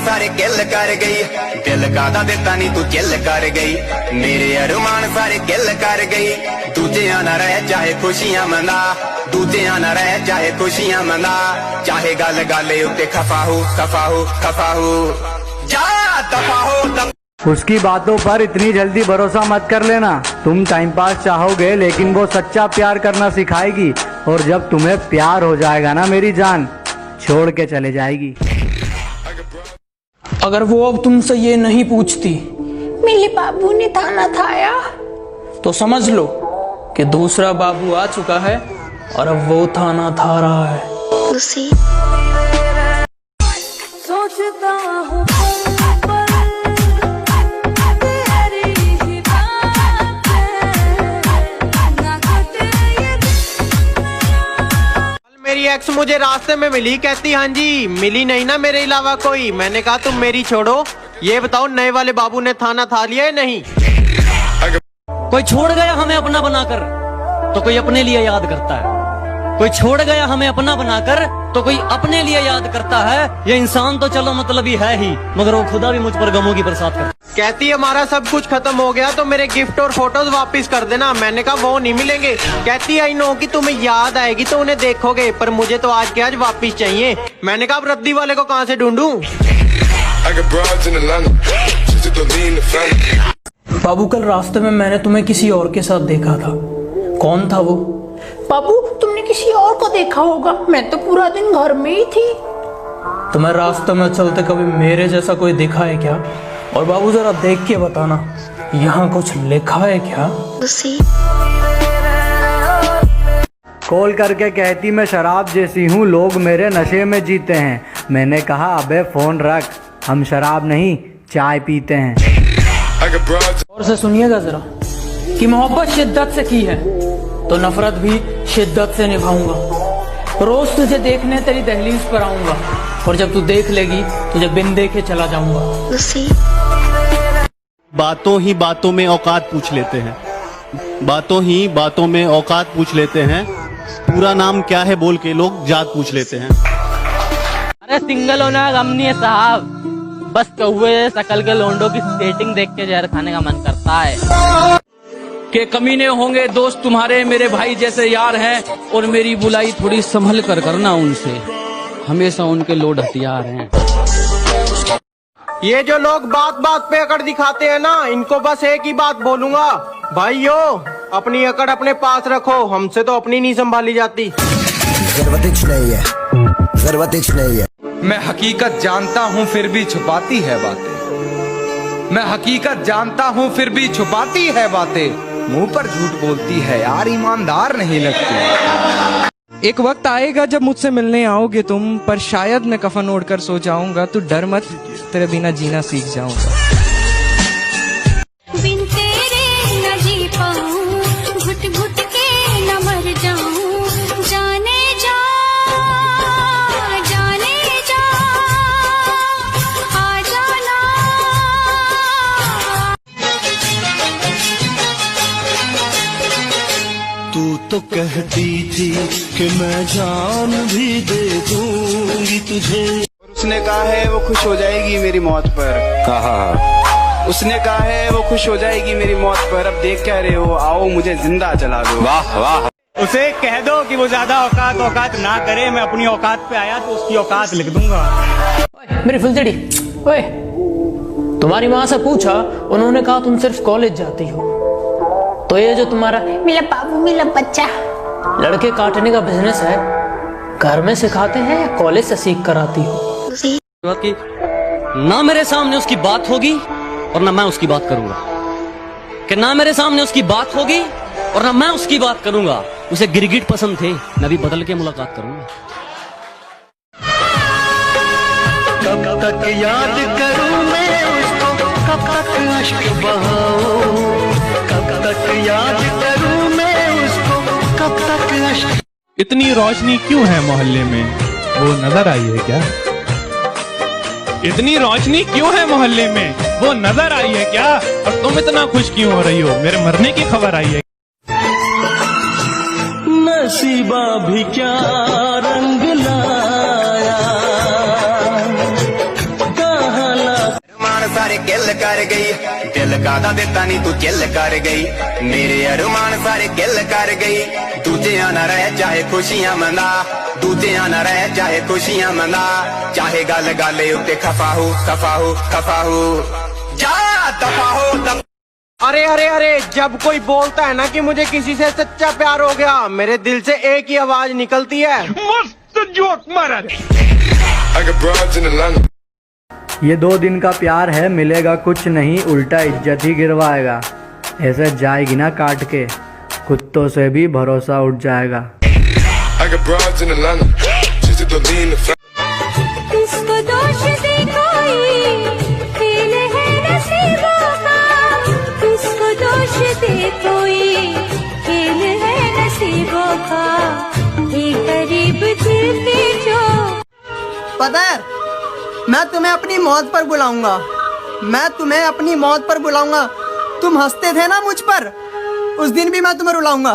सारे किल कर गई, दिल कादा दिता नी तू चिल कर गई, मेरे अरमान सारे किल कर गई। दूजिया ना रह चाहे खुशियां मना, दूजिया ना रह चाहे खुशियां मना, चाहे गल गल उत्ते खफा हो खफा हो खफा हो, जा दफा हो। उसकी बातों पर इतनी जल्दी भरोसा मत कर लेना। तुम टाइम पास चाहोगे लेकिन वो सच्चा प्यार करना सिखाएगी, और जब तुम्हें प्यार हो जाएगा ना मेरी जान, छोड़ के चले जाएगी। अगर वो अब तुमसे ये नहीं पूछती मेरे बाबू ने थाना थाया, तो समझ लो कि दूसरा बाबू आ चुका है और अब वो थाना था रहा है। सोचता हूँ मेरी एक्स मुझे रास्ते में मिली, कहती हाँ जी मिली नहीं ना मेरे अलावा कोई। मैंने कहा तुम मेरी छोड़ो, ये बताओ नए वाले बाबू ने थाना था लिया है नहीं? कोई छोड़ गया हमें अपना बनाकर तो कोई अपने लिए याद करता है, कोई छोड़ गया हमें अपना बनाकर तो कोई अपने लिए याद करता है। ये इंसान तो चलो मतलबी है ही, मगर वो खुदा भी मुझ पर गमों की बरसात करता है। कहती हमारा सब कुछ खत्म हो गया तो मेरे गिफ्ट और फोटोज वापस कर देना। मैंने कहा वो नहीं मिलेंगे। कहती आई नो कि तुम्हें याद आएगी तो उन्हें देखोगे, पर मुझे तो आज के आज वापस चाहिए। मैंने कहा अब रद्दी वाले को कहाँ से ढूंढूं? बाबू कल रास्ते में मैंने तुम्हें किसी और के साथ देखा था, कौन था वो? बाबू तुमने किसी और को देखा होगा, मैं तो पूरा दिन घर में ही थी। तुम्हें रास्ते में चलते कभी मेरे जैसा कोई देखा है क्या? और बाबू जरा देख के बताना, यहाँ कुछ लिखा है क्या? कॉल करके कहती मैं शराब जैसी हूँ, लोग मेरे नशे में जीते हैं। मैंने कहा अबे फोन रख, हम शराब नहीं चाय पीते हैं। और से सुनिएगा जरा कि मोहब्बत शिद्दत से की है तो नफरत भी शिद्दत से निभाऊंगा। रोज तुझे देखने तेरी दहलीज पर आऊंगा, और जब तू देख लेगी तुझे बिन देखे चला जाऊंगा। बातों ही बातों में औकात पूछ लेते हैं, बातों ही बातों में औकात पूछ लेते हैं, पूरा नाम क्या है बोल के लोग जात पूछ लेते हैं। अरे सिंगल होना गम नहीं है साहब, बस कौवे शकल के लोंडों की सेटिंग देख के जहर खाने का मन करता है। के कमीने होंगे दोस्त तुम्हारे, मेरे भाई जैसे यार हैं, और मेरी बुलाई थोड़ी संभल कर करना उनसे, हमेशा उनके लोड हथियार हैं। ये जो लोग बात बात पे अकड़ दिखाते हैं ना, इनको बस एक ही बात बोलूंगा, भाइयों अपनी अकड़ अपने पास रखो, हमसे तो अपनी नहीं संभाली जाती। नहीं है। मैं हकीकत जानता हूँ फिर भी छुपाती है बातें, मैं हकीकत जानता हूँ फिर भी छुपाती है बातें, मुंह पर झूठ बोलती है यार ईमानदार नहीं लगती। एक वक्त आएगा जब मुझसे मिलने आओगे तुम, पर शायद मैं कफन ओढ़कर सो जाऊंगा, तू डर मत तेरे बिना जीना सीख जाऊंगा। बिन तेरे न जी पाऊं, घुट घुट के न मर जाऊं, जाने जा आ जाना। तू तो कहती थी कि मैं जान भी दे दूंगी तुझे, उसने कहा है वो खुश हो जाएगी मेरी मौत पर। कहा उसने कहा है वो खुश हो जाएगी मेरी मौत पर। अब देख क्या रहे हो, आओ मुझे जिंदा जला दो। वाह वाह। उसे कह दो कि वो ज्यादा औकात ना करे, मैं अपनी औकात पे आया तो उसकी औकात लिख दूंगा। मेरी फुलझड़ी, ओए तुम्हारी माँ से पूछा, उन्होंने कहा तुम सिर्फ कॉलेज जाती हो, तो ये जो तुम्हारा मेरा बाबू मेरा बच्चा लड़के काटने का बिजनेस है, घर में सिखाते हैं या कॉलेज से सीख कर आती हो? कि ना मेरे सामने उसकी बात होगी और ना मैं उसकी बात करूंगा, कि ना मेरे सामने उसकी बात होगी और ना मैं उसकी बात करूंगा। उसे गिरगिट पसंद थे, मैं भी बदल के मुलाकात करूंगा। कब तक याद करूं मैं उसको, कब तक अश्क बहाऊं, कब तक याद करूं मैं उसको, कब तक अश्क। इतनी रोशनी क्यों है मोहल्ले में, वो नजर आई है क्या? इतनी रोशनी क्यों है मोहल्ले में, वो नजर आई है क्या? और तुम इतना खुश क्यों हो रही हो, मेरे मरने की खबर आई है? नसीबा भी क्या रंग लाया, किल कर गई दिल कादा दिता नी तू चिल कर गई मेरे अरमान सारे किल कर गई दूजियां ना रह चाहे खुशियां मना दूजियां ना रह चाहे खुशियां मना चाहे गल गल उत्ते खफा हो जा दफा हो दफा। अरे अरे अरे जब कोई बोलता है ना कि मुझे किसी से सच्चा प्यार हो गया मेरे दिल से एक ही आवाज निकलती है मस्त जोक मारा। ये 2 दिन का प्यार है मिलेगा कुछ नहीं उल्टा इज्जत ही गिरवाएगा ऐसे जाएगी ना काट के कुत्तों से भी भरोसा उठ जाएगा। किसको दोष दे कोई खेल है नसीबों का किसको दोष दे कोई खेल है नसीबों का एक करीब दिल के जो पता है मैं तुम्हें अपनी मौत पर बुलाऊंगा मैं तुम्हें अपनी मौत पर बुलाऊंगा तुम हंसते थे ना मुझ पर उस दिन भी मैं तुम्हें रुलाऊंगा।